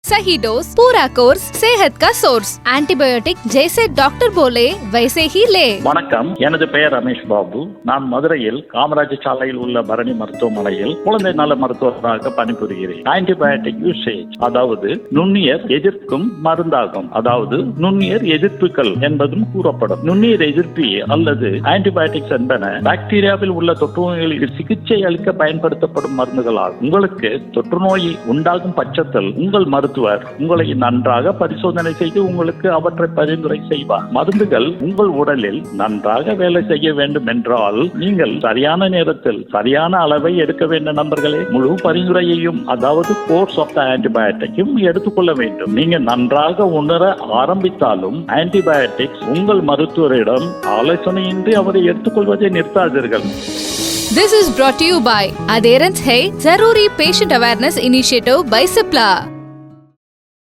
सही डोज, पूरा कोर्स, सेहत का सोर्स। एंटीबायोटिक जैसे डॉक्टर बोले वैसे ही ले। வணக்கம், எனது பெயர் ரமேஷ் பாபு. நான் மதுரையில் காமராஜ் சாலையில் உள்ள பரணி மருத்துவமனையில் குழந்தை நல மருத்துவராக பணிபுரிகிறேன். ஆன்டிபயோட்டிக் யூசேஜ் அதாவது நுண்ணுயிர் எதிர்க்கும் மருந்தாகும். அதாவது நுண்ணுயிர் எதிர்ப்புகள் என்பதும் கூறப்படும். நுண்ணுயிர் எதிர்ப்பி அல்லது ஆன்டிபயோட்டிக்ஸ் என்பன பாக்டீரியாவில் உள்ள தொற்று நோய்களுக்கு சிகிச்சை அளிக்க பயன்படுத்தப்படும் மருந்துகளாகும். உங்களுக்கு தொற்று நோய் உண்டாகும் பட்சத்தில் உங்கள் மருத்துவர் உங்களை நன்றாக பரிசோதனை செய்து உங்களுக்கு அவற்றை பரிந்துரை செய்வார். மருந்துகள் உங்கள் உடலில் நன்றாக வேலை செய்ய வேண்டும் என்றால் நீங்கள் சரியான நேரத்தில் சரியான அளவை எடுக்க வேண்டும். நண்பர்களே, முழு பரிந்துரையையும் அதாவது கோர்ஸ் ஆஃப் த ஆன்டிபயோட்டிக்கும் எடுத்துக்கொள்ள வேண்டும். நீங்க நன்றாக உணர ஆரம்பித்தாலும் ஆன்டிபயோட்டிக்ஸ் உங்கள் மருத்துவரிடம் ஆலோசனையின்றி அவரை எடுத்துக்கொள்வதை நிறுத்தாதீர்கள். This is brought to you by Adherence है जरूरी patient awareness initiative by Cipla.